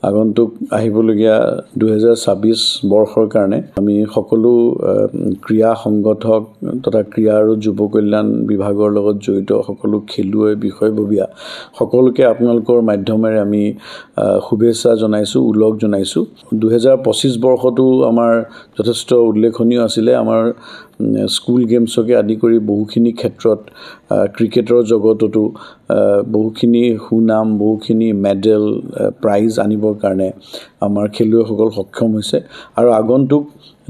আগন্তুক আহিবলগীয়া 2026 বৰ্ষৰ কাৰণে আমি সকলো ক্ৰীড়া সংগঠক তথা ক্ৰীড়া আৰু যুৱ কল্যাণ বিভাগৰ লগত জড়িত সকলো খেলুৱৈ বিষয়ববীয়া সকলোকে আপোনালোকৰ মাধ্যমেৰে আমি শুভেচ্ছা জনাইছোঁ, উলগ জনাইছোঁ। 2025 বৰ্ষটো আমাৰ যথেষ্ট উল্লেখনীয় আছিলে। আমাৰ স্কুল গেমছকে আদি কৰি বহুখিনি ক্ষেত্ৰত ক্ৰিকেটৰ জগততো বহুখিনি সুনাম, বহুখিনি মেডেল, প্ৰাইজ আনিবৰ কাৰণে আমাৰ খেলুৱৈসকল সক্ষম হৈছে আৰু আগন্তুক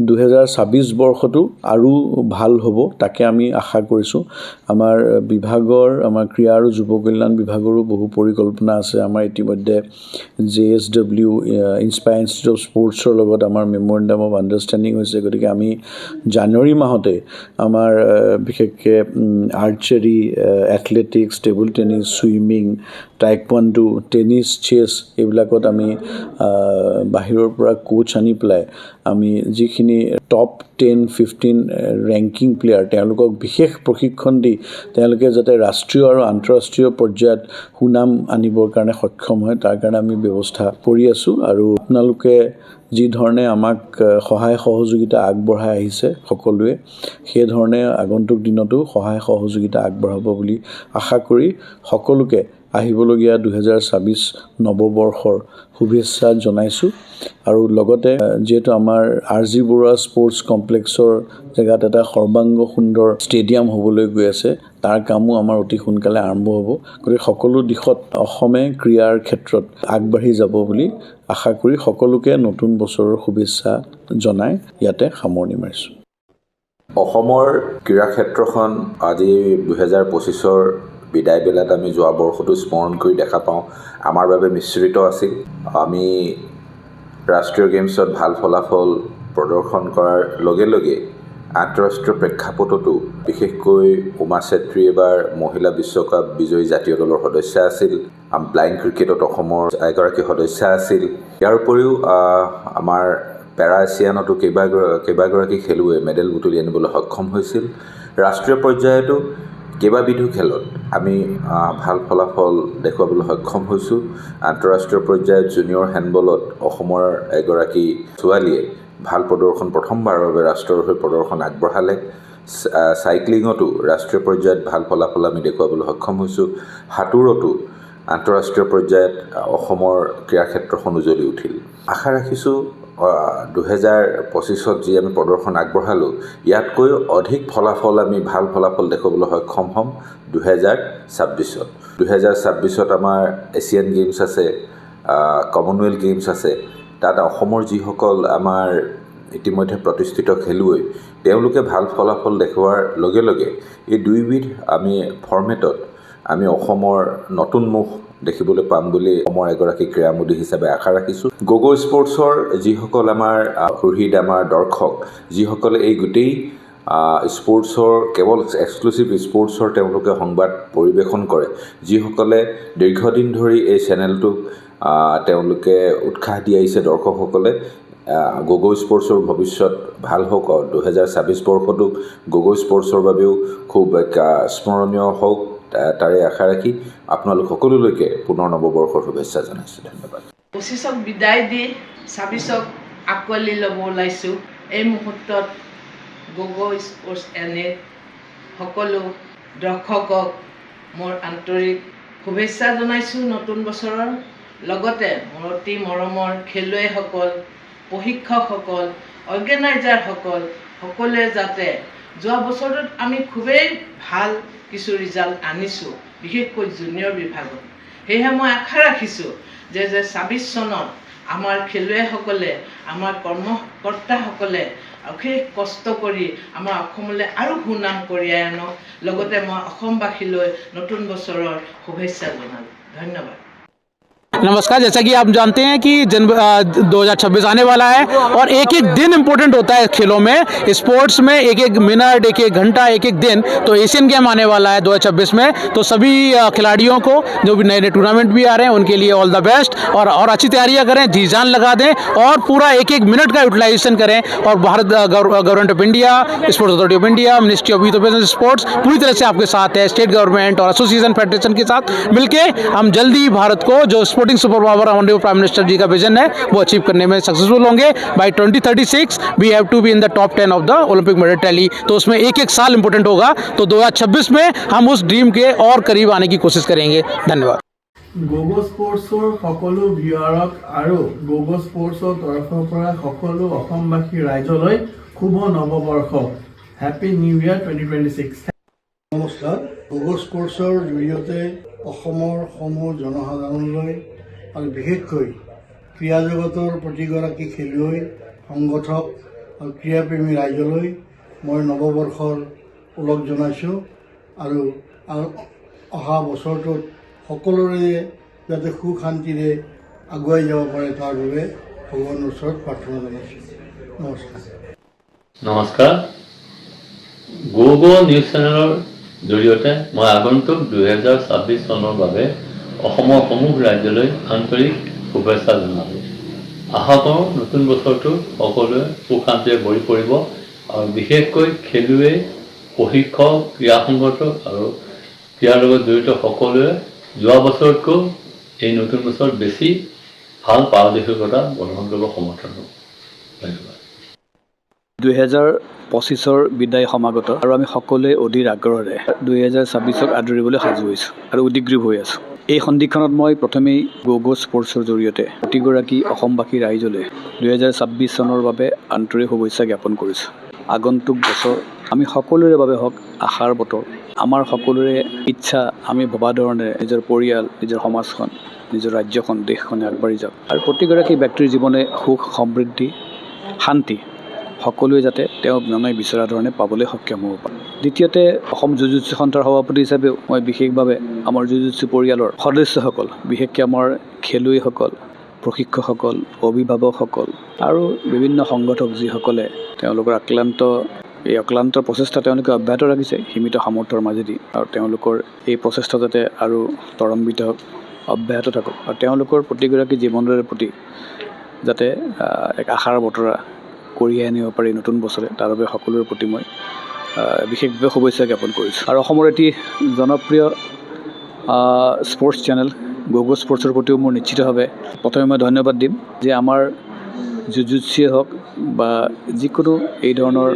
2026 বৰ্ষটো আৰু ভাল হ'ব তাকে আমি আশা কৰিছোঁ। আমাৰ বিভাগৰ, আমাৰ ক্ৰীড়া আৰু যুৱ কল্যাণ বিভাগৰো বহু পৰিকল্পনা আছে। আমাৰ ইতিমধ্যে JSW ইনস্পায়াৰ ইনষ্টিটিউট অফ স্পৰ্টছৰ লগত আমাৰ মেমৰেণ্ডাম অফ আণ্ডাৰষ্টেণ্ডিং হৈছে। গতিকে আমি জানুৱাৰী মাহতে আমাৰ বিশেষকৈ archery, athletics, table tennis, swimming, taekwondo, tennis, chess এইবিলাকত আমি বাহিৰৰ পৰা কোচ আনি পেলাই আমি যিখিনি টপ 10-15 ৰেংকিং প্লেয়াৰ তেওঁলোকক বিশেষ প্ৰশিক্ষণ দি তেওঁলোকে যাতে ৰাষ্ট্ৰীয় আৰু আন্তঃৰাষ্ট্ৰীয় পৰ্যায়ত সুনাম আনিবৰ কাৰণে সক্ষম হয় তাৰ কাৰণে আমি ব্যৱস্থা কৰি আছোঁ। আৰু আপোনালোকে যি ধৰণে আমাক সহায় সহযোগিতা আগবঢ়াই আহিছে সকলোৱে, সেইধৰণে আগন্তুক দিনতো সহায় সহযোগিতা আগবঢ়াব বুলি আশা কৰি সকলোকে আহিবলগীয়া 2026 নৱবৰ্ষৰ শুভেচ্ছা জনাইছোঁ। আৰু লগতে যিহেতু আমাৰ RG বৰুৱা স্পৰ্টছ কমপ্লেক্সৰ জেগাত এটা সৰ্বাংগ সুন্দৰ ষ্টেডিয়াম হ'বলৈ গৈ আছে, তাৰ কামো আমাৰ অতি সোনকালে আৰম্ভ হ'ব। গতিকে সকলো দিশত অসমে ক্ৰীড়াৰ ক্ষেত্ৰত আগবাঢ়ি যাব বুলি আশা কৰি সকলোকে নতুন বছৰৰ শুভেচ্ছা জনাই ইয়াতে সামৰণি মাৰিছোঁ। অসমৰ ক্ৰীড়া ক্ষেত্ৰখন আজি 2025ৰ বিদায় বেলাত আমি যোৱা বৰ্ষটো স্মৰণ কৰি দেখা পাওঁ আমাৰ বাবে মিশ্ৰিত আছিল। আমি ৰাষ্ট্ৰীয় গেমছত ভাল ফলাফল প্ৰদৰ্শন কৰাৰ লগে লগে আন্তঃৰাষ্ট্ৰীয় প্ৰেক্ষাপটতো বিশেষকৈ উমা চেত্ৰী এবাৰ মহিলা বিশ্বকাপ বিজয়ী জাতীয় দলৰ সদস্য আছিল। ব্লাইণ্ড ক্ৰিকেটত অসমৰ এগৰাকী সদস্য আছিল। ইয়াৰ উপৰিও আমাৰ পেৰা এছিয়ানতো কেইবাগৰাকী খেলুৱৈ মেডেল বুটলি আনিবলৈ সক্ষম হৈছিল। ৰাষ্ট্ৰীয় পৰ্যায়তো কেইবাবিধো খেলত আমি ভাল ফলাফল দেখুৱাবলৈ সক্ষম হৈছোঁ। আন্তঃৰাষ্ট্ৰীয় পৰ্যায়ত জুনিয়ৰ হেণ্ডবলত অসমৰ এগৰাকী ছোৱালীয়ে ভাল প্ৰদৰ্শন, প্ৰথমবাৰৰ বাবে ৰাষ্ট্ৰৰ হৈ প্ৰদৰ্শন আগবঢ়ালে। চাইক্লিঙতো ৰাষ্ট্ৰীয় পৰ্যায়ত ভাল ফলাফল আমি দেখুৱাবলৈ সক্ষম হৈছোঁ। সাঁতোৰতো আন্তঃৰাষ্ট্ৰীয় পৰ্যায়ত অসমৰ ক্ৰীড়া ক্ষেত্ৰখন উজ্বলি উঠিল। আশা ৰাখিছোঁ 2025ত যি আমি প্ৰদৰ্শন আগবঢ়ালোঁ ইয়াতকৈ অধিক ফলাফল আমি ভাল ফলাফল দেখুৱাবলৈ সক্ষম হ'ম 2026ত। 2026ত আমাৰ এছিয়ান গেমছ আছে, কমনৱেলথ গেমছ আছে। তাত অসমৰ যিসকল আমাৰ ইতিমধ্যে প্ৰতিষ্ঠিত খেলুৱৈ তেওঁলোকে ভাল ফলাফল দেখুওৱাৰ লগে লগে এই দুইবিধ আমি ফৰ্মেটত আমি অসমৰ নতুন মুখ দেখিবলৈ পাম বুলি অসমৰ এগৰাকী ক্ৰীড়ামোদী হিচাপে আশা ৰাখিছোঁ। গগৈ স্পৰ্টছৰ যিসকল আমাৰ সুহৃদ, আমাৰ দৰ্শক, যিসকলে এই গোটেই স্পৰ্টছৰ কেৱল এক্সক্লুচিভ স্পৰ্টছৰ তেওঁলোকে সংবাদ পৰিৱেশন কৰে, যিসকলে দীৰ্ঘদিন ধৰি এই চেনেলটোক তেওঁলোকে উৎসাহ দি আহিছে দৰ্শকসকলে, গগৈ স্পৰ্টছৰ ভৱিষ্যত ভাল হওক। 2026 বৰ্ষতো গগৈ স্পৰ্টছৰ বাবেও খুব স্মৰণীয় হওক তাৰে আশা ৰাখি আপোনালোক সকলোলৈকে পুনৰ নৱবৰ্ষৰ শুভেচ্ছা জনাইছোঁ। ধন্যবাদ। 25ক বিদায় দি 26ক আঁকোৱালি ল'ব ওলাইছোঁ। এই মুহূৰ্তত গগৈ স্পৰ্টছ এনে সকলো দৰ্শকক মোৰ আন্তৰিক শুভেচ্ছা জনাইছোঁ নতুন বছৰৰ। লগতে মোৰ অতি মৰমৰ খেলুৱৈসকল, প্ৰশিক্ষকসকল, অৰ্গেনাইজাৰসকল সকলোৱে যাতে যোৱা বছৰত আমি খুবেই ভাল কিছু ৰিজাল্ট আনিছোঁ, বিশেষকৈ জুনিয়ৰ বিভাগত। সেয়েহে মই আশা ৰাখিছোঁ যে 26 চনত আমাৰ খেলুৱৈসকলে, আমাৰ কৰ্মকৰ্তাসকলে অশেষ কষ্ট কৰি আমাৰ অসমলৈ আৰু সুনাম কঢ়িয়াই আনক। লগতে মই অসমবাসীলৈ নতুন বছৰৰ শুভেচ্ছা জনালোঁ। ধন্যবাদ। नमस्कार। जैसा कि आप जानते हैं कि 2026 आने वाला है और एक एक दिन इम्पोर्टेंट होता है खेलों में, स्पोर्ट्स में एक एक मिनट, एक एक घंटा, एक एक दिन। तो एशियन गेम आने वाला है 2026 में, तो सभी खिलाड़ियों को जो भी नए नए टूर्नामेंट भी आ रहे हैं उनके लिए ऑल द बेस्ट और अच्छी तैयारियां करें, जी जान लगा दें और पूरा एक एक मिनट का यूटिलाइजेशन करें। और Bharat government of India, sports authority of India, ministry of youth and sports पूरी तरह से आपके साथ है। स्टेट गवर्नमेंट और एसोसिएशन फेडरेशन के साथ मिलकर हम जल्दी भारत को जो स्पोर्ट स्पोर्टिंग सुपर पावर हमारे प्राइम मिनिस्टर जी का विजन है वो अचीव करने में सक्सेसफुल होंगे। By 2036 we have to be in the top 10 of the Olympic medal tally. तो उसमें एक एक साल इंपॉर्टेंट होगा, तो 2026 में हम उस ड्रीम के और करीब आने की कोशिश करेंगे। धन्यवाद। गोगो स्पोर्ट्सर সকলো ভিউৱাৰক আৰু গোগো স্পোৰ্টছৰ তৰফৰ পৰা সকলো অসমবাসী ৰাইজলৈ শুভ নৱবৰ্ষ, হেপী নিউ ইয়াৰ 2026। নমস্কাৰ। গোগো স্পোৰ্টছৰ জৰিয়তে অসমৰ সমূহ জনসাধাৰণলৈ আৰু বিশেষকৈ ক্ৰীড়া জগতৰ প্ৰতিগৰাকী খেলুৱৈ, সংগঠক আৰু ক্ৰীড়াপ্ৰেমী ৰাইজলৈ মই নৱবৰ্ষৰ ওলগ জনাইছোঁ আৰু অহা বছৰটোত সকলোৰে যাতে সুখ শান্তিৰে আগুৱাই যাব পাৰে তাৰ বাবে ভগৱানৰ ওচৰত প্ৰাৰ্থনা জনাইছোঁ। নমস্কাৰ। নমস্কাৰ। গোগো নিউজ চেনেলৰ জৰিয়তে মই আগন্তুক 2026 চনৰ বাবে অসমৰ সমূহ ৰাজ্যলৈ আন্তৰিক শুভেচ্ছা জনালোঁ। আশা কৰোঁ নতুন বছৰটো সকলোৱে সুখ শান্তিৰে ভৰি পৰিব আৰু বিশেষকৈ খেলুৱৈ, প্ৰশিক্ষক, ক্ৰীড়া সংগঠক আৰু ক্ৰীড়াৰ লগত জড়িত সকলোৱে যোৱা বছৰতকৈ এই নতুন বছৰত বেছি ভাল পাৰদৰ্শিকতা প্ৰদৰ্শন কৰিব সমৰ্থন হ'ব। ধন্যবাদ। 2025 বিদায় সমাগত আৰু আমি সকলোৱে অধীৰ আগ্ৰহেৰে 2026ক আদৰিবলৈ সাজু হৈছোঁ আৰু উদ্বিগ্ৰীৱ হৈ আছোঁ। এই সন্ধিক্ষণত মই প্ৰথমেই গোগো স্পোৰ্টছৰ জৰিয়তে প্ৰতিগৰাকী অসমবাসী ৰাইজলৈ 2026 চনৰ বাবে আন্তৰিক শুভেচ্ছা জ্ঞাপন কৰিছোঁ। আগন্তুক বছৰ আমি সকলোৰে বাবে হওক আশাৰ বতৰ। আমাৰ সকলোৰে ইচ্ছা আমি ভবা ধৰণে নিজৰ পৰিয়াল, নিজৰ সমাজখন, নিজৰ ৰাজ্যখন, দেশখনে আগবাঢ়ি যাওক আৰু প্ৰতিগৰাকী ব্যক্তিৰ জীৱনে সুখ, সমৃদ্ধি, শান্তি সকলোৱে যাতে তেওঁক মনে বিচৰা ধৰণে পাবলৈ সক্ষম হ'ব পাৰে। দ্বিতীয়তে, অসম জুজুৎসু সন্থাৰ সভাপতি হিচাপেও মই বিশেষভাৱে আমাৰ জুজুৎসু পৰিয়ালৰ সদস্যসকল, বিশেষকৈ আমাৰ খেলুৱৈসকল, প্ৰশিক্ষকসকল, অভিভাৱকসকল আৰু বিভিন্ন সংগঠক যিসকলে তেওঁলোকৰ অক্লান্ত প্ৰচেষ্টা তেওঁলোকে অব্যাহত ৰাখিছে সীমিত সামৰ্থ্যৰ মাজেদি, আৰু তেওঁলোকৰ এই প্ৰচেষ্টা যাতে আৰু ত্বৰান্বিত হওক, অব্যাহত থাকক আৰু তেওঁলোকৰ প্ৰতিগৰাকী জীৱনৰ প্ৰতি যাতে এক আশাৰ বতৰা কঢ়িয়াই আনিব পাৰি নতুন বছৰে, তাৰ বাবে সকলোৰে প্ৰতি মই বিশেষভাৱে শুভেচ্ছা জ্ঞাপন কৰিছোঁ। আৰু অসমৰ এটি জনপ্ৰিয় স্পৰ্টছ চেনেল গোগো স্পৰ্টছৰ প্ৰতিও মোৰ নিশ্চিতভাৱে প্ৰথমে মই ধন্যবাদ দিম যে আমাৰ জুজুৎসুৱে হওক বা যিকোনো এই ধৰণৰ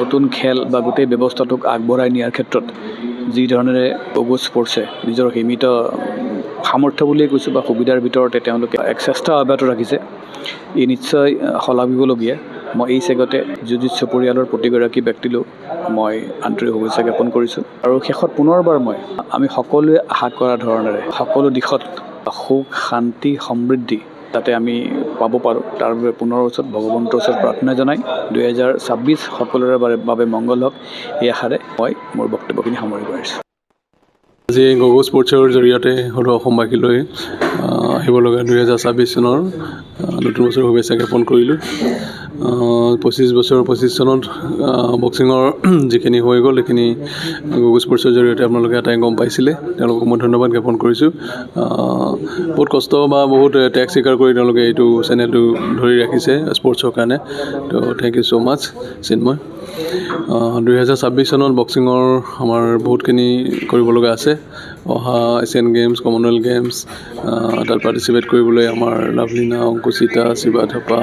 নতুন খেল বা গোটেই ব্যৱস্থাটোক আগবঢ়াই নিয়াৰ ক্ষেত্ৰত যি ধৰণেৰে গোগো স্পৰ্টছে নিজৰ সীমিত সামৰ্থ্য বুলিয়ে কৈছোঁ বা সুবিধাৰ ভিতৰতে তেওঁলোকে এক চেষ্টা অব্যাহত ৰাখিছে, ই নিশ্চয় শলাগিবলগীয়া। মই এই চেগতে জুজুৎসু পৰিয়ালৰ প্ৰতিগৰাকী ব্যক্তিলৈ মই আন্তৰিক শুভেচ্ছা জ্ঞাপন কৰিছোঁ। আৰু শেষত পুনৰবাৰ আমি সকলোৱে আশা কৰা ধৰণেৰে সকলো দিশত সুখ, শান্তি, সমৃদ্ধি যাতে আমি পাব পাৰোঁ তাৰ বাবে পুনৰ ওচৰত ভগৱন্তৰ ওচৰত প্ৰাৰ্থনা জনাই 2026 সকলোৰে বাবে মংগল হওক এই আশাৰে মই মোৰ বক্তব্যখিনি সামৰিব পাৰিছোঁ। আজি গোগো স্পৰ্টছৰ জৰিয়তে সৰু অসমবাসীলৈ আহিবলগা 2026 চনৰ নতুন বছৰৰ শুভেচ্ছা জ্ঞাপন কৰিলোঁ। 25 চনত বক্সিঙৰ যিখিনি হৈ গ'ল সেইখিনি গোগো স্পৰ্টছৰ জৰিয়তে আপোনালোকে এটাই গম পাইছিলে, তেওঁলোকক মই ধন্যবাদ জ্ঞাপন কৰিছোঁ। বহুত কষ্ট বা বহুত ত্যাগ স্বীকাৰ কৰি তেওঁলোকে এইটো চেনেলটো ধৰি ৰাখিছে স্পৰ্টছৰ কাৰণে, তো থেংক ইউ ছ' মাছ চিন্ময়। 2026 চনত বক্সিঙৰ আমাৰ বহুতখিনি কৰিবলগা আছে। অহা এছিয়ান গেমছ, কমনৱেলথ গেমছ তাত পাৰ্টিচিপেট কৰিবলৈ আমাৰ লাভলীনা, অংকুচিতা, শিৱা থাপা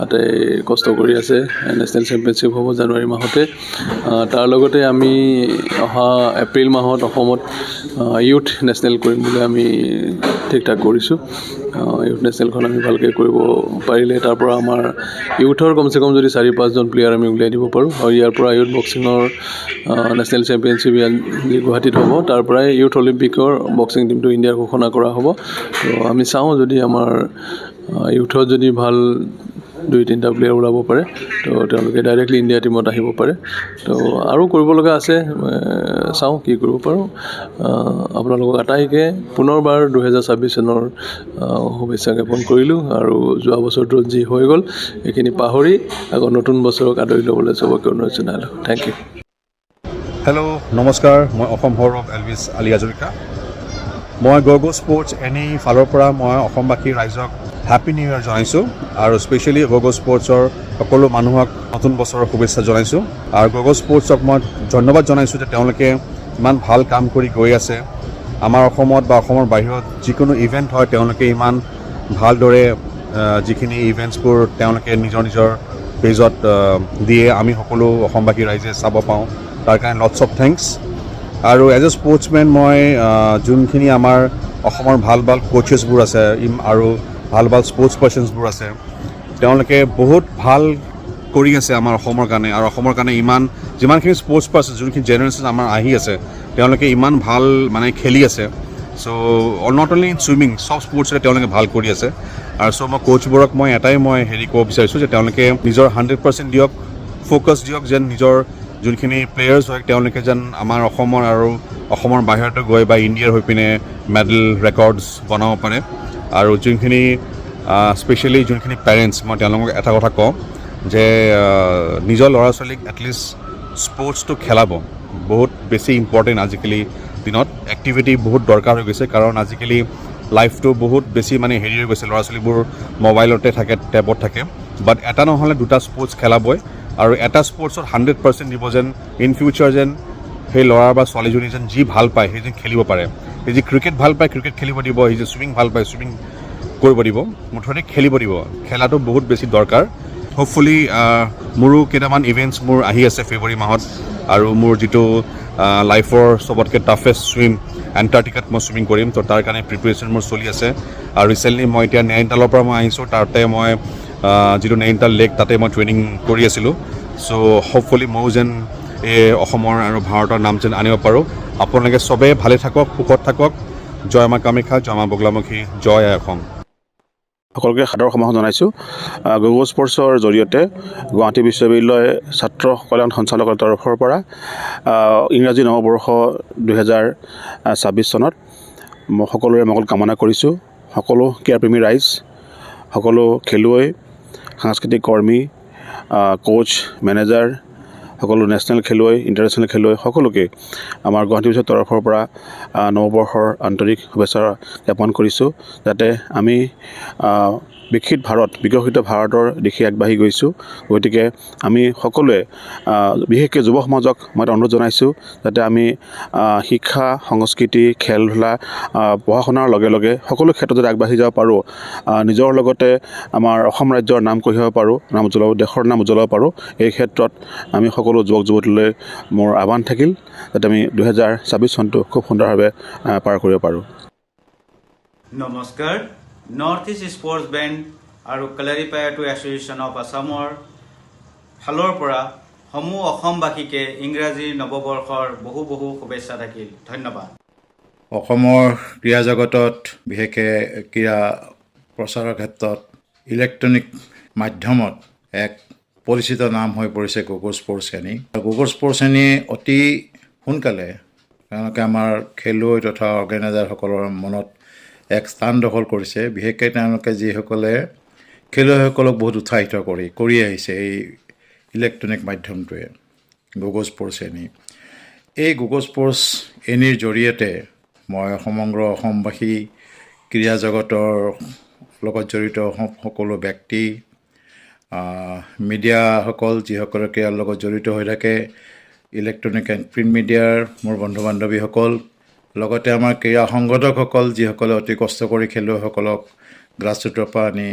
আটাই কষ্ট কৰি আছে। নেশ্যনেল চেম্পিয়নশ্বিপ হ'ব জানুৱাৰী মাহতে। তাৰ লগতে আমি অহা এপ্ৰিল মাহত অসমত ইউথ নেশ্যনেল কৰিম বুলি আমি ঠিক ঠাক কৰিছোঁ। ইউথ নেশ্যনেলখন আমি ভালকৈ কৰিব পাৰিলে তাৰ পৰা আমাৰ ইউথৰ কমচে কম যদি 4-5জন প্লেয়াৰ আমি উলিয়াই দিব পাৰোঁ, আৰু ইয়াৰ পৰা ইউথ বক্সিঙৰ নেশ্যনেল চেম্পিয়নশ্বিপ যি গুৱাহাটীত হ'ব তাৰ পৰাই ইউথ অলিম্পিকৰ বক্সিং টিমটো ইণ্ডিয়াৰ ঘোষণা কৰা হ'ব। তো আমি চাওঁ যদি আমাৰ ইউথত যদি ভাল 2-3টা প্লেয়াৰ ওলাব পাৰে তো তেওঁলোকে ডাইৰেক্টলি ইণ্ডিয়া টীমত আহিব পাৰে। তো আৰু কৰিব লগা আছে, চাওঁ কি কৰিব পাৰোঁ। আপোনালোকক আটাইকে পুনৰবাৰ 2026 চনৰ শুভেচ্ছা জ্ঞাপন কৰিলোঁ, আৰু যোৱা বছৰটোত যি হৈ গ'ল সেইখিনি পাহৰি আকৌ নতুন বছৰক আদৰি ল'বলৈ চবকে অনুৰোধ জনালোঁ। Thank U. হেল্ল', নমস্কাৰ। মই অসম সৌৰভ এলভিছ আলি হাজৰিকা। মই গোগো স্পৰ্টছ এনেই ফালৰ পৰা মই অসমবাসী ৰাইজক হেপী নিউ ইয়েৰ জনাইছোঁ, আৰু স্পেচিয়েলি গোগো স্পৰ্টছৰ সকলো মানুহক নতুন বছৰৰ শুভেচ্ছা জনাইছোঁ। আৰু গোগো স্পৰ্টছক মই ধন্যবাদ জনাইছোঁ যে তেওঁলোকে ইমান ভাল কাম কৰি গৈ আছে। আমাৰ অসমত বা অসমৰ বাহিৰত যিকোনো ইভেণ্ট হয় তেওঁলোকে ইমান ভালদৰে যিখিনি ইভেণ্টছবোৰ তেওঁলোকে নিজৰ নিজৰ পেজত দিয়ে, আমি সকলো অসমবাসী ৰাইজে চাব পাওঁ, তাৰ কাৰণে লটছ অফ থেংকছ। আৰু এজ এ স্পৰ্টছমেন মই যোনখিনি আমাৰ অসমৰ ভাল ভাল কোচেছবোৰ আছে আৰু ভাল ভাল স্পৰ্টছ পাৰ্চনছবোৰ আছে, তেওঁলোকে বহুত ভাল কৰি আছে আমাৰ অসমৰ কাৰণে। আৰু অসমৰ কাৰণে যিমানখিনি স্পৰ্টছ পাৰ্চন যোনখিনি জেনেৰেশ্যন আমাৰ আহি আছে তেওঁলোকে ইমান ভাল মানে খেলি আছে। চ' নট অনলি ইন চুইমিং, চব স্পৰ্টছতে তেওঁলোকে ভাল কৰি আছে। আৰু চ' মই কোচবোৰক মই হেৰি ক'ব বিচাৰিছোঁ যে তেওঁলোকে নিজৰ 100% দিয়ক, ফ'কাছ দিয়ক, যেন নিজৰ যোনখিনি প্লেয়াৰ্ছ হয় তেওঁলোকে যেন আমাৰ অসমৰ আৰু অসমৰ বাহিৰতো গৈ বা ইণ্ডিয়াৰ হৈ পিনে মেডেল ৰেকৰ্ডছ বনাব পাৰে। আৰু যোনখিনি স্পেচিয়েলি যোনখিনি পেৰেণ্টছ, মই তেওঁলোকক এটা কথা কওঁ যে নিজৰ ল'ৰা ছোৱালীক এটলিষ্ট স্পৰ্টছটো খেলাব, বহুত বেছি ইম্পৰ্টেণ্ট আজিকালি দিনত। এক্টিভিটি বহুত দৰকাৰ হৈ গৈছে, কাৰণ আজিকালি লাইফটো বহুত বেছি মানে হেৰি হৈ গৈছে, ল'ৰা ছোৱালীবোৰ মোবাইলতে থাকে, টেবত থাকে। বাট এটা নহ'লে দুটা স্পৰ্টছ খেলাবই, আৰু এটা স্পৰ্টছত 100% দিব, যেন ইন ফিউচাৰ যেন সেই ল'ৰা বা ছোৱালীজনী যেন যি ভাল পায় সেই যেন খেলিব পাৰে। সেই যি ক্ৰিকেট ভাল পায় ক্ৰিকেট খেলিব দিব, সেই যে চুইমিং ভাল পায় চুইমিং কৰিব দিব, মুঠতে খেলিব দিব। খেলাটো বহুত বেছি দৰকাৰ। হোপফুলি মোৰো কেইটামান ইভেণ্টছ মোৰ আহি আছে ফেব্ৰুৱাৰী মাহত, আৰু মোৰ যিটো লাইফৰ চবতকৈ টাফেষ্ট চুইম এণ্টাৰ্কটিকাত মই চুইমিং কৰিম, তো তাৰ কাৰণে প্ৰিপেৰেশ্যন মোৰ চলি আছে। আৰু ৰিচেণ্টলি মই এতিয়া নেইনিতালৰ পৰা মই আহিছোঁ, তাতে মই যিটো নেইনিতাল লেক তাতে মই ট্ৰেইনিং কৰি আছিলোঁ। চ' হোপফুলি ময়ো যেন এই অসমৰ আৰু ভাৰতৰ নাম যেন আনিব পাৰোঁ। আপোনালোকে চবেই ভালে থাকক, সুখত থাকক। জয় মা কামাখ্যা, জয় মা বগলামুখী, জয় আই অসম। সকলোকে সাদৰ সম্ভাষণ জনাইছোঁ। গগো স্পৰ্টছৰ জৰিয়তে গুৱাহাটী বিশ্ববিদ্যালয় ছাত্ৰ কল্যাণ সঞ্চালকৰ তৰফৰ পৰা ইংৰাজী নৱবৰ্ষ 2026 চনত মই সকলোৰে মংগল কামনা কৰিছোঁ। সকলো ক্ৰীড়াপ্ৰেমী ৰাইজ, সকলো খেলুৱৈ, সাংস্কৃতিক কৰ্মী, কোচ, মেনেজাৰ, সকলো নেশ্যনেল খেলুৱৈ, ইণ্টাৰনেশ্যনেল খেলুৱৈ, সকলোকে আমাৰ গুৱাহাটী বিশ্ববিদ্যালয়ৰ তৰফৰ পৰা নৱবৰ্ষৰ আন্তৰিক শুভেচ্ছা জ্ঞাপন কৰিছোঁ, যাতে আমি বিকশিত ভাৰতৰ দিশে আগবাঢ়ি গৈছোঁ। গতিকে আমি সকলোৱে বিশেষকৈ যুৱ সমাজক মই অনুৰোধ জনাইছোঁ যাতে আমি শিক্ষা, সংস্কৃতি, খেল ধূলা, পঢ়া শুনাৰ লগে লগে সকলো ক্ষেত্ৰত যদি আগবাঢ়ি যাব পাৰোঁ, নিজৰ লগতে আমাৰ অসম ৰাজ্যৰ নাম কঢ়িয়াব পাৰোঁ, দেশৰ নাম উজ্বলাব পাৰোঁ। এই ক্ষেত্ৰত আমি সকলো যুৱক যুৱতীলৈ মোৰ আহ্বান থাকিল যাতে আমি 2026 চনটো খুব সুন্দৰভাৱে পাৰ কৰিব পাৰোঁ। নমস্কাৰ। নৰ্থ ইষ্ট স্পৰ্টছ বেণ্ড আৰু কালাৰিপায়াটু এছ'চিয়েশ্যন অফ আছামৰ ফালৰ পৰা সমূহ অসমবাসীকে ইংৰাজী নৱবৰ্ষৰ বহু বহু শুভেচ্ছা থাকিল। ধন্যবাদ। অসমৰ ক্ৰীড়া জগতত বিশেষকৈ ক্ৰীড়া প্ৰচাৰৰ ক্ষেত্ৰত ইলেক্ট্ৰনিক মাধ্যমত এক পৰিচিত নাম হৈ পৰিছে গগো স্পৰ্টছ শ্ৰেণী। গগো স্পৰ্টছ শ্ৰেণী অতি সোনকালে তেওঁলোকে আমাৰ খেলুৱৈ তথা অৰ্গেনাইজাৰসকলৰ মনত এক স্থান দখল কৰিছে। বিশেষকৈ তেওঁলোকে যিসকলে খেলুৱৈসকলক বহুত উৎসাহিত কৰি আহিছে এই ইলেক্ট্ৰনিক মাধ্যমটোৱে, গগো স্পৰ্টছ এনি। এই গগো স্পৰ্টছ এনিৰ জৰিয়তে মই সমগ্ৰ অসমবাসী, ক্ৰীড়া জগতৰ লগত জড়িত সকলো ব্যক্তি, মিডিয়াসকল যিসকলে ক্ৰীড়াৰ লগত জড়িত হৈ থাকে, ইলেক্ট্ৰনিক এণ্ড প্ৰিণ্ট মিডিয়াৰ মোৰ বন্ধু বান্ধৱীসকল, লগতে আমাৰ ক্ৰীড়া সংগঠকসকল যিসকলে অতি কষ্ট কৰি খেলুৱৈসকলক গ্ৰাছৰুটৰ পৰা আনি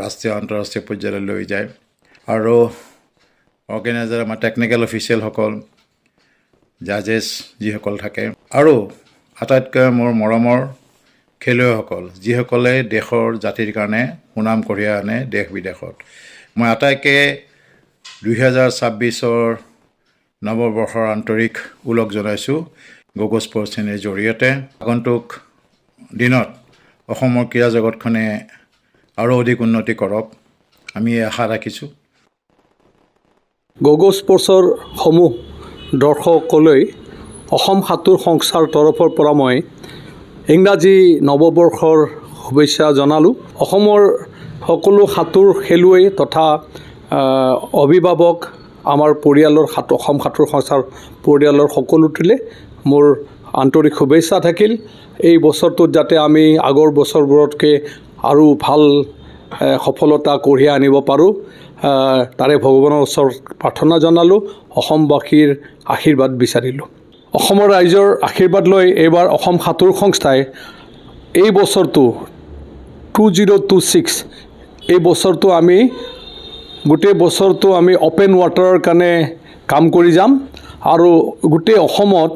ৰাষ্ট্ৰীয় আন্তঃৰাষ্ট্ৰীয় পৰ্যায়লৈ লৈ যায়, আৰু অৰ্গেনাইজাৰ আমাৰ টেকনিকেল অফিচিয়েলসকল, জাজেছ যিসকল থাকে, আৰু আটাইতকৈ মোৰ মৰমৰ খেলুৱৈসকল যিসকলে দেশৰ জাতিৰ কাৰণে সুনাম কঢ়িয়াই আনে দেশ বিদেশত। মই আটাইকে 2026 নৱবৰ্ষৰ আন্তৰিক ওলগ জনাইছোঁ গগো স্পৰ্টছ শ্ৰেণীৰ জৰিয়তে। আগন্তুক দিনত অসমৰ ক্ৰীড়া জগতখনে আৰু অধিক উন্নতি কৰক, আমি আশা ৰাখিছোঁ। গগো স্পৰ্টছৰ সমূহ দৰ্শকলৈ অসম সাঁতোৰ সংস্থাৰ তৰফৰ পৰা মই ইংৰাজী নৱবৰ্ষৰ শুভেচ্ছা জনালোঁ। অসমৰ সকলো সাঁতোৰ খেলুৱৈ তথা অভিভাৱক, আমাৰ পৰিয়ালৰ অসম সাঁতোৰ সংস্থাৰ পৰিয়ালৰ সকলোটিলে মোৰ আন্তৰিক শুভেচ্ছা থাকিল। এই বছৰটোত যাতে আমি আগৰ বছৰবোৰতকৈ আৰু ভাল সফলতা কঢ়িয়াই আনিব পাৰোঁ, তাৰে ভগৱানৰ ওচৰত প্ৰাৰ্থনা জনালোঁ, অসমবাসীৰ আশীৰ্বাদ বিচাৰিলোঁ। অসমৰ ৰাইজৰ আশীৰ্বাদ লৈ এইবাৰ অসম সাঁতোৰ সংস্থাই এই বছৰটো 2026 এই বছৰটো আমি গোটেই বছৰটো আমি অপেন ৱাটাৰৰ কাৰণে কাম কৰি যাম আৰু গোটেই অসমত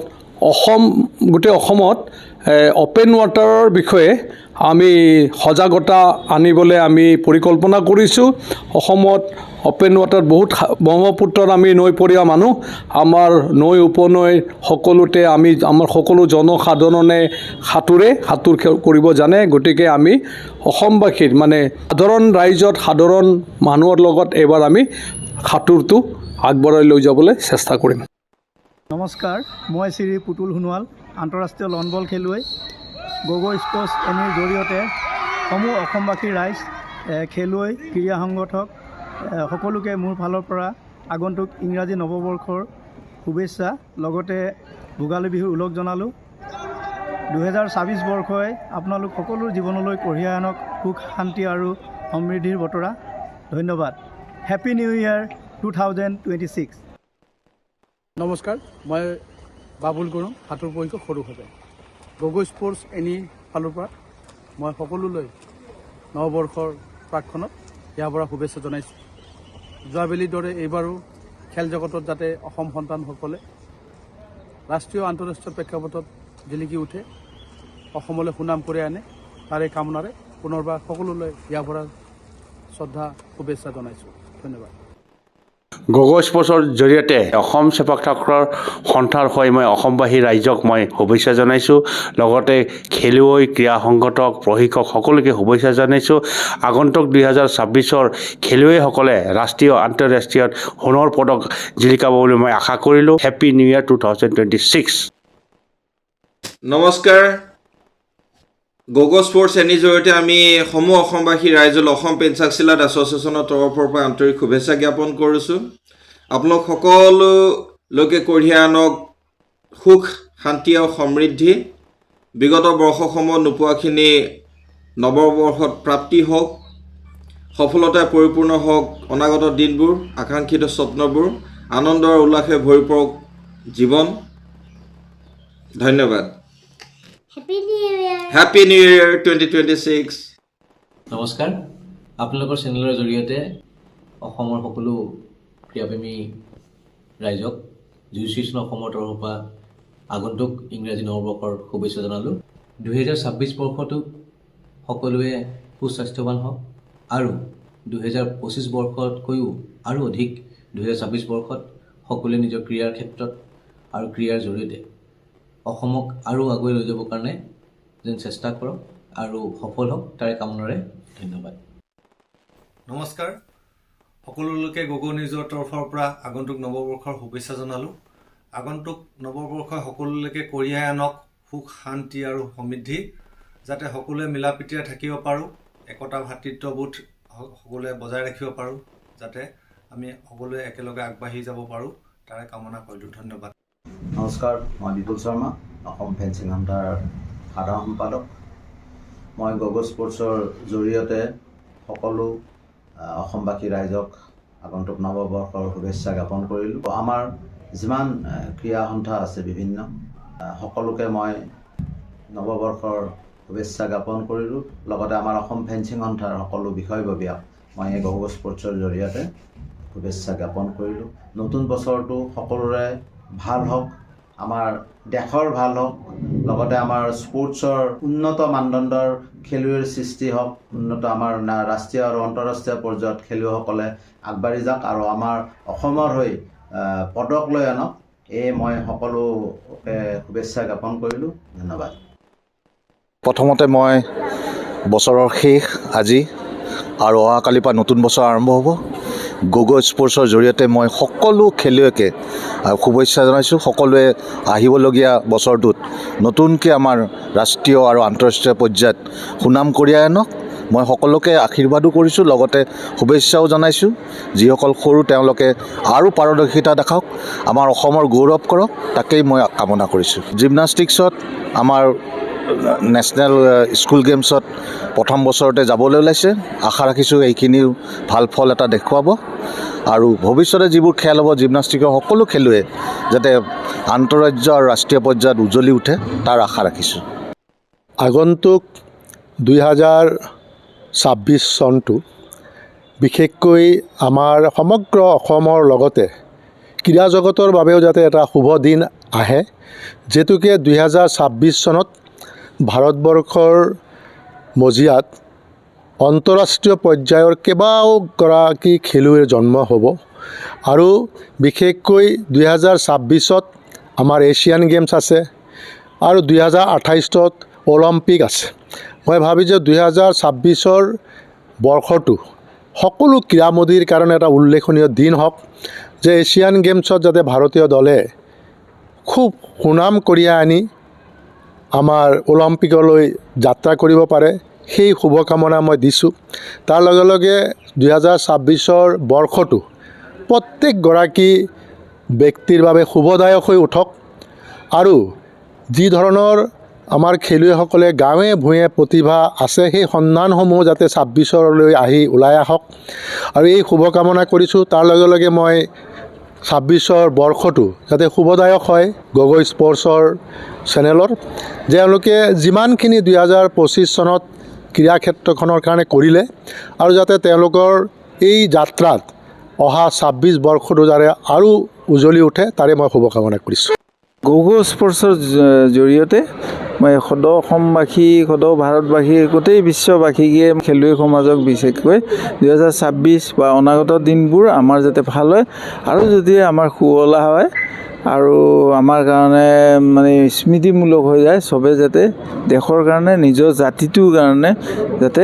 অপেন ৱাটাৰৰ বিষয়ে আমি সজাগতা আনিবলৈ আমি পৰিকল্পনা কৰিছোঁ। অসমত অপেন ৱাটাৰ বহুত ব্ৰহ্মপুত্ৰত আমি নৈপৰীয়া মানুহ, আমাৰ নৈ উপনৈ সকলোতে আমাৰ সকলো জনসাধাৰণে সাঁতোৰ কৰিব জানে। গতিকে আমি অসমবাসীৰ মানে সাধাৰণ ৰাইজত সাধাৰণ মানুহৰ লগত এইবাৰ আমি সাঁতোৰটো আগবঢ়াই লৈ যাবলৈ চেষ্টা কৰিম। নমস্কাৰ, মই শ্ৰী পুতুল সোণোৱাল, আন্তঃৰাষ্ট্ৰীয় লন বল খেলুৱৈ। গগ' স্পৰ্টছ এনিৰ জৰিয়তে সমূহ অসমবাসী ৰাইজ, খেলুৱৈ, ক্ৰীড়া সংগঠক সকলোকে মোৰ ফালৰ পৰা আগন্তুক ইংৰাজী নৱবৰ্ষৰ শুভেচ্ছা, লগতে ভোগালী বিহুৰ ওলগ জনালোঁ। 2026 বৰ্ষই আপোনালোক সকলোৰ জীৱনলৈ কঢ়িয়াই আনক সুখ, শান্তি আৰু সমৃদ্ধিৰ বতৰা। ধন্যবাদ। Happy new year 2026। নমস্কাৰ, মই বাবুল গুৰুং, সাঁতোৰ প্ৰশিক্ষক সৰুসজাই। গগ' স্পৰ্টছ এনি ফালৰ পৰা মই সকলোলৈ নৱবৰ্ষৰ প্ৰাকক্ষণত ইয়াৰ পৰা শুভেচ্ছা জনাইছোঁ। যোৱাবেলিৰ দৰে এইবাৰো খেল জগতত যাতে অসম সন্তানসকলে ৰাষ্ট্ৰীয় আন্তঃৰাষ্ট্ৰীয় প্ৰেক্ষাপটত জিলিকি উঠে, অসমলৈ সুনাম কঢ়িয়াই আনে, তাৰে কামনাৰে পুনৰবাৰ সকলোলৈ ইয়াৰ পৰা শ্ৰদ্ধা শুভেচ্ছা জনাইছোঁ। ধন্যবাদ। গগ' স্পৰ্টছৰ জৰিয়তে অসম চেপক টাক্ৰৰ সন্থাৰ হৈ মই অসমবাসী ৰাইজক মই শুভেচ্ছা জনাইছোঁ। লগতে খেলুৱৈ, ক্ৰীড়া সংগঠক, প্ৰশিক্ষক সকলোকে শুভেচ্ছা জনাইছোঁ। আগন্তুক 2026 খেলুৱৈসকলে ৰাষ্ট্ৰীয় আন্তঃৰাষ্ট্ৰীয়ত সোণৰ পদক জিলিকাব বুলি মই আশা কৰিলোঁ। Happy new year 2026। নমস্কাৰ, গগ' স্পৰ্টছ এনিৰ জৰিয়তে আমি সমূহ অসমবাসী ৰাইজলৈ অসম পেঞ্চাকচিলাট এছ'চিয়েশ্যনৰ তৰফৰ পৰা আন্তৰিক শুভেচ্ছা জ্ঞাপন কৰিছোঁ। আপোনালোক সকলোলৈকে কঢ়িয়াই আনক সুখ, শান্তি আৰু সমৃদ্ধি। বিগত বৰ্ষসমূহত নোপোৱাখিনি নৱবৰ্ষত প্ৰাপ্তি হওক, সফলতাই পৰিপূৰ্ণ হওক অনাগত দিনবোৰ, আকাংক্ষিত স্বপ্নবোৰ, আনন্দ আৰু উল্লাসে ভৰি পৰক জীৱন। ধন্যবাদ। Happy new year 2026। নমস্কাৰ, আপোনালোকৰ চেনেলৰ জৰিয়তে অসমৰ সকলো ক্ৰীড়াপ্ৰেমী ৰাইজক জিউচিচন অসমৰ তৰফৰ পৰা আগন্তুক ইংৰাজী নৱবৰ্ষৰ শুভেচ্ছা জনালোঁ। 2026 বৰ্ষটো সকলোৱে সুস্বাস্থ্যৱান হওক আৰু 2025 বৰ্ষতকৈও আৰু অধিক 2026 বৰ্ষত সকলোৱে নিজৰ ক্ৰীড়াৰ ক্ষেত্ৰত আৰু ক্ৰীড়াৰ জৰিয়তে অসমক আৰু আগুৱাই লৈ যাবৰ কাৰণে যেন চেষ্টা কৰক আৰু সফল হওক, তাৰে কামনাৰে ধন্যবাদ। নমস্কাৰ, সকলোলৈকে গগ' নিউজৰ তৰফৰ পৰা আগন্তুক নৱবৰ্ষৰ শুভেচ্ছা জনালোঁ। আগন্তুক নৱবৰ্ষই সকলোলৈকে কঢ়িয়াই আনক সুখ, শান্তি আৰু সমৃদ্ধি, যাতে সকলোৱে মিলা প্ৰীতিৰে থাকিব পাৰোঁ, একতা ভাতৃত্ববোধ সকলোৱে বজাই ৰাখিব পাৰোঁ, যাতে আমি সকলোৱে একেলগে আগবাঢ়ি যাব পাৰোঁ, তাৰে কামনা কৰিলোঁ। ধন্যবাদ। নমস্কাৰ, মই বিপুল শৰ্মা, অসম ফেন্সিং সন্থাৰ সাধাৰণ সম্পাদক। মই গগ' স্পৰ্টছৰ জৰিয়তে সকলো অসমবাসী ৰাইজক আগন্তুক নৱবৰ্ষৰ শুভেচ্ছা জ্ঞাপন কৰিলোঁ। আমাৰ যিমান ক্ৰীড়া সন্থা আছে বিভিন্ন, সকলোকে মই নৱবৰ্ষৰ শুভেচ্ছা জ্ঞাপন কৰিলোঁ। লগতে আমাৰ অসম ফেন্সিং সন্থাৰ সকলো বিষয়ববীয়াক মই এই গগ' স্পৰ্টছৰ জৰিয়তে শুভেচ্ছা জ্ঞাপন কৰিলোঁ। নতুন বছৰটো সকলোৰে ভাল হওক, আমাৰ দেশৰ ভাল হওক, লগতে আমাৰ স্পৰ্টছৰ উন্নত মানদণ্ডৰ খেলুৱৈৰ সৃষ্টি হওক, উন্নত আমাৰ ৰাষ্ট্ৰীয় আৰু আন্তঃৰাষ্ট্ৰীয় পৰ্যায়ত খেলুৱৈসকলে আগবাঢ়ি যাওক আৰু আমাৰ অসমৰ হৈ পদক লৈ আনক, মই সকলোকে শুভেচ্ছা জ্ঞাপন কৰিলোঁ। ধন্যবাদ। প্ৰথমতে মই বছৰৰ শেষ আজি আৰু অহাকালিৰ পৰা নতুন বছৰ আৰম্ভ হ'ব। গগ' স্পৰ্টছৰ জৰিয়তে মই সকলো খেলুৱৈকে শুভেচ্ছা জনাইছোঁ। সকলোৱে আহিবলগীয়া বছৰটোত নতুনকৈ আমাৰ ৰাষ্ট্ৰীয় আৰু আন্তঃৰাষ্ট্ৰীয় পৰ্যায়ত সুনাম কঢ়িয়াই আনক মই সকলোকে আশীৰ্বাদো কৰিছোঁ, লগতে শুভেচ্ছাও জনাইছোঁ। যিসকল সৰু তেওঁলোকে আৰু পাৰদৰ্শিতা দেখাওক, আমাৰ অসমৰ গৌৰৱ কৰক, তাকেই মই কামনা কৰিছোঁ। জিমনাষ্টিক্সত আমাৰ নেশ্যনেল স্কুল গেমছত প্ৰথম বছৰতে যাবলৈ ওলাইছে। আশা ৰাখিছোঁ এইখিনিও ভাল ফল এটা দেখুৱাব আৰু ভৱিষ্যতে যিবোৰ খেল হ'ব জিমনাষ্টিকৰ সকলো খেলুৱৈ যাতে আন্তঃৰাজ্য আৰু ৰাষ্ট্ৰীয় পৰ্যায়ত উজ্বলি উঠে তাৰ আশা ৰাখিছোঁ। আগন্তুক 2026 চনটো বিশেষকৈ আমাৰ সমগ্ৰ অসমৰ লগতে ক্ৰীড়া জগতৰ বাবেও যাতে এটা শুভ দিন আহে, যিহেতুকে 2026 চনত ভাৰতবৰ্ষৰ মজিয়াত আন্তঃৰাষ্ট্ৰীয় পৰ্যায়ৰ কেইবাগৰাকী খেলুৱৈৰ জন্ম হ'ব আৰু বিশেষকৈ 2026ত আমাৰ এছিয়ান গেমছ আছে আৰু 2028ত অলিম্পিক আছে। মই ভাবি যে 2026ৰ বৰ্ষটো সকলো ক্ৰীড়ামোদীৰ কাৰণে এটা উল্লেখনীয় দিন হওক, যে এছিয়ান গেমছত যাতে ভাৰতীয় দলে খুব সুনাম কঢ়িয়াই আনি আমাৰ অলিম্পিকলৈ যাত্ৰা কৰিব পাৰে, সেই শুভকামনা মই দিছোঁ। তাৰ লগে লগে 2026ৰ বৰ্ষটো প্ৰত্যেকগৰাকী ব্যক্তিৰ বাবে শুভদায়ক হৈ উঠক আৰু যি ধৰণৰ আমাৰ খেলুৱৈসকলে গাঁৱে ভূঞে প্ৰতিভা আছে সেই সন্ধানসমূহ যাতে 26ৰলৈ আহি ওলাই আহক আৰু এই শুভকামনা কৰিছোঁ। তাৰ লগে লগে মই 26ৰ বৰ্ষটো যাতে শুভদায়ক হয় গগৈ স্পৰ্টছৰ চেনেলৰ, তেওঁলোকে যিমানখিনি 2025 চনত ক্ৰীড়া ক্ষেত্ৰখনৰ কাৰণে কৰিলে আৰু যাতে তেওঁলোকৰ এই যাত্ৰাত অহা 26 বৰ্ষটো যাতে আৰু উজ্বলি উঠে তাৰে মই শুভকামনা কৰিছোঁ। গগৈ স্পৰ্টছৰ জৰিয়তে মই সদৌ অসমবাসী সদৌ ভাৰতবাসী গোটেই বিশ্ববাসীকে খেলুৱৈ সমাজক বিশেষকৈ 2026 বা অনাগত দিনবোৰ আমাৰ যাতে ভাল হয় আৰু যদি আমাৰ সুৱলা হয় আৰু আমাৰ কাৰণে মানে স্মৃতিমূলক হৈ যায়, চবে যাতে দেশৰ কাৰণে নিজৰ জাতিটোৰ কাৰণে যাতে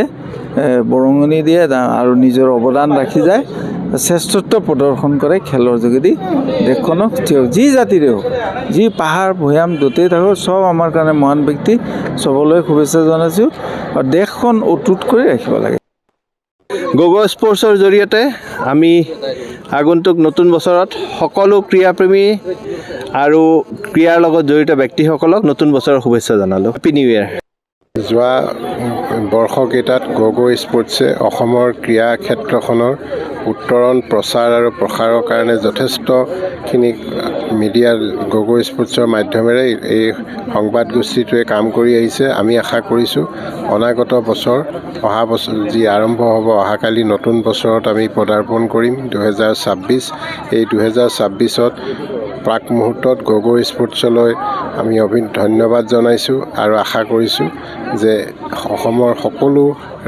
বৰঙণি দিয়ে আৰু নিজৰ অৱদান ৰাখি যায়, শ্ৰেষ্ঠত্ব প্ৰদৰ্শন কৰে খেলৰ যোগেদি দেশখনক যি জাতিৰে হওক, যি পাহাৰ ভৈয়াম য'তেই থাকক চব আমাৰ কাৰণে মহান ব্যক্তি, চবলৈ শুভেচ্ছা জনাইছোঁ আৰু দেশখন অটুট কৰি ৰাখিব লাগে। গগৈ স্পৰ্টছৰ জৰিয়তে আমি আগন্তুক নতুন বছৰত সকলো ক্ৰীড়াপ্ৰেমী আৰু ক্ৰীড়াৰ লগত জড়িত ব্যক্তিসকলক নতুন বছৰৰ শুভেচ্ছা জনালোঁ। Happy new year. যোৱা বৰ্ষকেইটাত গগৈ স্পৰ্টছে অসমৰ ক্ৰীড়া ক্ষেত্ৰখনৰ উত্তৰণ প্ৰচাৰ আৰু প্ৰসাৰৰ কাৰণে যথেষ্টখিনি মিডিয়াৰ গগৈ স্পৰ্টছৰ মাধ্যমেৰে এই সংবাদগোষ্ঠীটোৱে কাম কৰি আহিছে। আমি আশা কৰিছোঁ অনাগত বছৰ অহা বছৰ যি আৰম্ভ হ'ব অহাকালি নতুন বছৰত আমি পদাৰ্পণ কৰিম 2026। এই 2026ত প্ৰাক মুহূৰ্তত গগৈ স্পৰ্টছলৈ আমি ধন্যবাদ জনাইছোঁ আৰু আশা কৰিছোঁ যে অসমৰ সকলো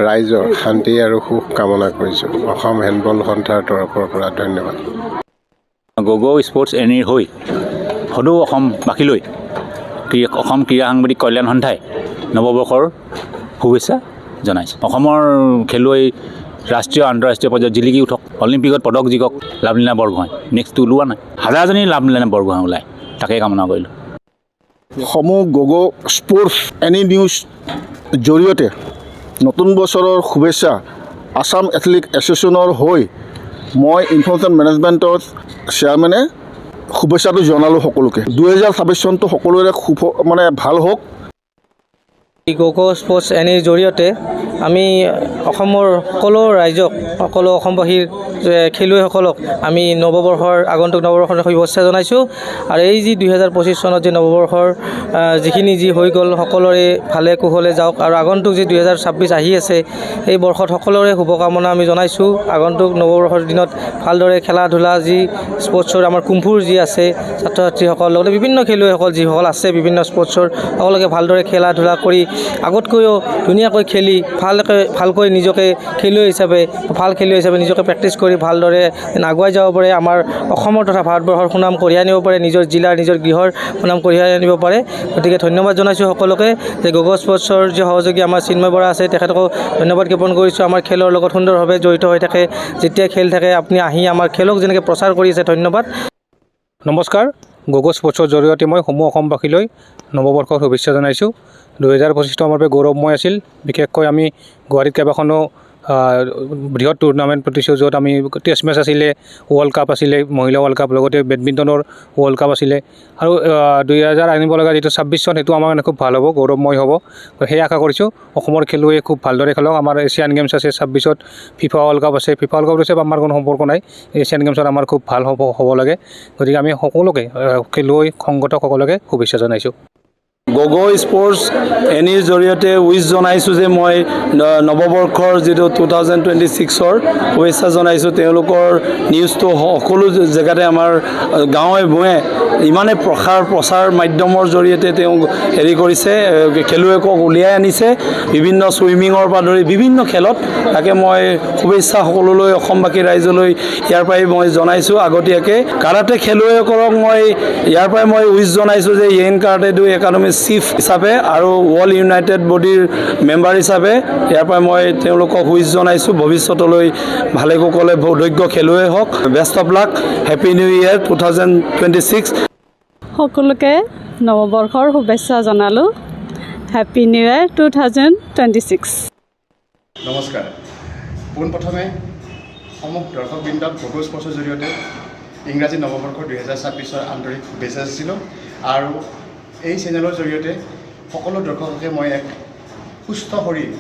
ৰাইজৰ শান্তি আৰু সুখ কামনা কৰিছোঁ। অসম হেণ্ডবল সন্থাৰ তৰফৰ পৰা ধন্যবাদ। গগৈ স্পৰ্টছ এনিৰ হৈ সদৌ অসমবাসীলৈ অসম ক্ৰীড়া সাংবাদিক কল্যাণ সন্থাই নৱবৰ্ষৰ শুভেচ্ছা জনাইছে। অসমৰ খেলুৱৈ ৰাষ্ট্ৰীয় আন্তঃৰাষ্ট্ৰীয় পৰ্যায়ত জিলিকি উঠক, অলিম্পিকত পদক জিকক লাভলীনা বৰগোহাঁই, নেক্সটটো ওলোৱা নাই, হাজাৰজনী লাভলীনা বৰগোহাঁই ওলায়, তাকে কামনা কৰিলোঁ। সমূহ গগৈ স্পৰ্টছ এনি নিউজ জৰিয়তে নতুন বছৰৰ শুভেচ্ছা আছাম এথলেটিক এছ'চিয়েশ্যনৰ হৈ মই ইনফৰমেশ্যন মেনেজমেণ্টৰ চেয়াৰমেনে শুভেচ্ছাটো জনালোঁ সকলোকে। 2026 চনটো সকলোৰে ভাল হওক। গগৈ স্পৰ্টছ এনিৰ জৰিয়তে আমি অসমৰ সকলো ৰাইজক, সকলো অসমবাসীৰ খেলুৱৈসকলক আমি আগন্তুক নৱবৰ্ষৰ শুভেচ্ছা জনাইছোঁ আৰু এই যি 2025 চনত যি নৱবৰ্ষৰ যিখিনি যি হৈ গ'ল সকলোৰে ভালে কুশলে যাওক আৰু আগন্তুক যি 2026 আহি আছে এই বৰ্ষত সকলোৰে শুভকামনা আমি জনাইছোঁ। আগন্তুক নৱবৰ্ষৰ দিনত ভালদৰে খেলা ধূলা যি স্পৰ্টছৰ আমাৰ কুম্ভুৰ যি আছে ছাত্ৰ ছাত্ৰীসকল লগতে বিভিন্ন খেলুৱৈসকল যিসকল আছে বিভিন্ন স্পৰ্টছৰ সকলোকে ভালদৰে খেলা ধূলা কৰি আগতকৈও ধুনীয়াকৈ খেলি ভালকৈ নিজকে ভাল খেলুৱৈ হিচাপে নিজকে প্ৰেক্টিছ কৰি ভালদৰে আগুৱাই যাব পাৰে, আমাৰ অসমৰ তথা ভাৰতবৰ্ষৰ সুনাম কঢ়িয়াই আনিব পাৰে, নিজৰ জিলাৰ নিজৰ গৃহৰ সুনাম কঢ়িয়াই আনিব পাৰে। গতিকে ধন্যবাদ জনাইছোঁ সকলোকে যে গগৈ স্পৰ্টছৰ যি সহযোগী আমাৰ চিন্ময় বৰা আছে তেখেতকো ধন্যবাদ জ্ঞাপন কৰিছোঁ। আমাৰ খেলৰ লগত সুন্দৰভাৱে জড়িত হৈ থাকে, যেতিয়া খেল থাকে আপুনি আহি আমাৰ খেলক যেনেকৈ প্ৰচাৰ কৰি আছে, ধন্যবাদ। নমস্কাৰ, গগৈ স্পৰ্টছৰ জৰিয়তে মই সমূহ অসমবাসীলৈ নৱবৰ্ষৰ শুভেচ্ছা জনাইছোঁ। 2025টো আমাৰ বাবে গৌৰৱময় আছিল। বিশেষকৈ আমি গুৱাহাটীত কেইবাখনো বৃহৎ টুৰ্ণামেণ্ট পাতিছোঁ, য'ত আমি টেষ্ট মেচ আছিলে, ৱৰ্ল্ড কাপ আছিলে, মহিলা ৱৰ্ল্ড কাপ, লগতে বেডমিণ্টনৰ ৱৰ্ল্ড কাপ আছিলে। আৰু 2000 আনিব লগা যিটো 26 চন, সেইটো আমাৰ কাৰণে খুব ভাল হ'ব, গৌৰৱময় হ'ব। সেই আশা কৰিছোঁ অসমৰ খেলুৱৈয়ে খুব ভালদৰে খেলক। আমাৰ এছিয়ান গেমছ আছে 26ত, ফিফা ৱৰ্ল্ড কাপ আছে। ফিফা ৱৰ্ল্ড কাপ হৈছে আমাৰ কোনো সম্পৰ্ক নাই, এছিয়ান গেমছত আমাৰ খুব ভাল হ'ব লাগে। গতিকে আমি সকলোকে খেলুৱৈ সংগঠক সকলোকে শুভেচ্ছা জনাইছোঁ। গগৈ স্পৰ্টছ এনিৰ জৰিয়তে উইচ জনাইছোঁ যে মই নৱবৰ্ষৰ যিটো 2026ৰ শুভেচ্ছা জনাইছোঁ। তেওঁলোকৰ নিউজটো সকলো জেগাতে আমাৰ গাঁৱে ভূঞে ইমানে প্ৰচাৰ মাধ্যমৰ জৰিয়তে তেওঁ হেৰি কৰিছে, খেলুৱৈক উলিয়াই আনিছে বিভিন্ন ছুইমিঙৰ পৰা ধৰি বিভিন্ন খেলত। তাকে মই শুভেচ্ছা সকলোলৈ অসমবাসী ৰাইজলৈ ইয়াৰ পৰাই মই জনাইছোঁ আগতীয়াকৈ। কাৰাটে খেলুৱৈসকলক মই ইয়াৰ পৰাই মই উইচ জনাইছোঁ যে yen karate do academy chief হিচাপে আৰু ৱৰ্ল্ড ইউনাইটেড বডিৰ মেম্বাৰ হিচাপে ইয়াৰ পৰাই মই তেওঁলোকক উইচ জনাইছোঁ। ভৱিষ্যতলৈ ভালে কুশলে সৌভাগ্য খেলুৱৈ হওক। Best of luck, happy new year 2026। সকলোকে নৱবৰ্ষৰ শুভেচ্ছা জনালোঁ। Happy new year 2026। নমস্কাৰ। পোনপ্ৰথমে সমূহ দৰ্শকবৃন্দক গগৈ স্পৰ্টছৰ জৰিয়তে ইংৰাজী নৱবৰ্ষৰ 2026ৰ আন্তৰিক শুভেচ্ছা যাচিছিলোঁ। আৰু এই চেনেলৰ জৰিয়তে সকলো দৰ্শককে মই এক সুস্থ শৰীৰ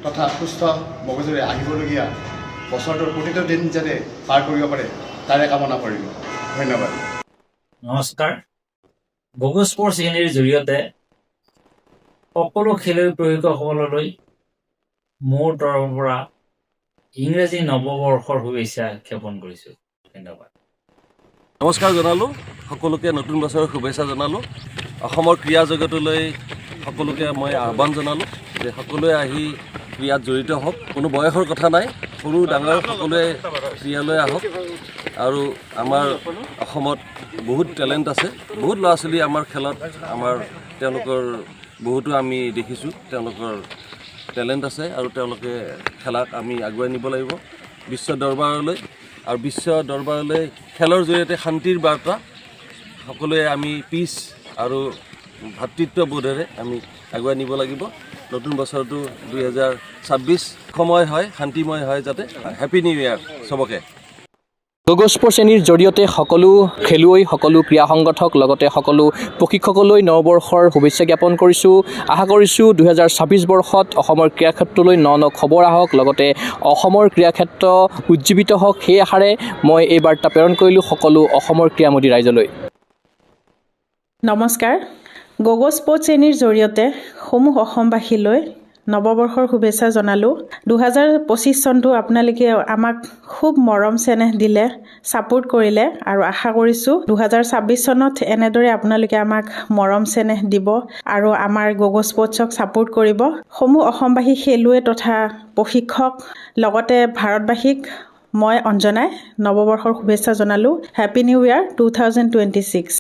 তথা সুস্থ মগজুৰে আহিবলগীয়া বছৰটোৰ প্ৰতিটো দিন যাতে পাৰ কৰিব পাৰে তাৰে কামনা কৰিলোঁ। ধন্যবাদ। নমস্কাৰ। গগৈ স্পৰ্টছ এনিৰ জৰিয়তে সকলো খেলুৱৈ প্ৰশিক্ষকসকললৈ মোৰ তৰফৰ পৰা ইংৰাজী নৱবৰ্ষৰ শুভেচ্ছা জ্ঞাপন কৰিছোঁ। ধন্যবাদ। নমস্কাৰ জনালোঁ, সকলোকে নতুন বছৰৰ শুভেচ্ছা জনালোঁ। অসমৰ ক্ৰীড়া জগতলৈ সকলোকে মই আহ্বান জনালোঁ যে সকলোৱে আহি ক্ৰীড়াত জড়িত হওক। কোনো বয়সৰ কথা নাই, সৰু ডাঙৰ সকলোৱে ক্ৰীড়ালৈ আহক। আৰু আমাৰ অসমত বহুত টেলেণ্ট আছে, বহুত ল'ৰা ছোৱালী আমাৰ খেলত, তেওঁলোকৰ বহুতো আমি দেখিছোঁ তেওঁলোকৰ টেলেণ্ট আছে আৰু তেওঁলোকে খেলাক আমি আগুৱাই নিব লাগিব বিশ্ব দৰবাৰলৈ। আৰু বিশ্ব দৰবাৰলৈ খেলৰ জৰিয়তে শান্তিৰ বাৰ্তা সকলোৱে আমি পিচ আৰু ভাতৃত্ববোধেৰে আমি আগুৱাই নিব লাগিব। নতুন বছৰটো 2026 সময় হয়, শান্তিময় হয় যাতে। হেপী নিউ ইয়েৰ চবকে। গগৈ স্পৰ্টছ এনিৰ জৰিয়তে সকলো খেলুৱৈ, সকলো ক্ৰীড়া সংগঠক, লগতে সকলো প্ৰশিক্ষকলৈ নৱবৰ্ষৰ শুভেচ্ছা জ্ঞাপন কৰিছোঁ। আশা কৰিছোঁ 2026 বৰ্ষত অসমৰ ক্ৰীড়া ক্ষেত্ৰলৈ ন খবৰ আহক, লগতে অসমৰ ক্ৰীড়া ক্ষেত্ৰ উজ্জীৱিত হওক। সেই আশাৰে মই এই বাৰ্তা প্ৰেৰণ কৰিলোঁ সকলো অসমৰ ক্ৰীড়ামোদী ৰাইজলৈ। নমস্কাৰ। গগৈ স্পৰ্টছ এনিৰ জৰিয়তে সমূহ অসমবাসীলৈ নৱবৰ্ষৰ শুভেচ্ছা জনালোঁ। 2025 চনটো আপোনালোকে আমাক খুব মৰম চেনেহ দিলে, ছাপোৰ্ট কৰিলে, আৰু আশা কৰিছোঁ 2026 চনত এনেদৰে আপোনালোকে আমাক মৰম চেনেহ দিব আৰু আমাৰ গগৈ স্পৰ্টছক ছাপোৰ্ট কৰিব। সমূহ অসমবাসী খেলুৱৈ তথা প্ৰশিক্ষক লগতে ভাৰতবাসীক মই অঞ্জনাই নৱবৰ্ষৰ শুভেচ্ছা জনালোঁ। Happy new year 2026।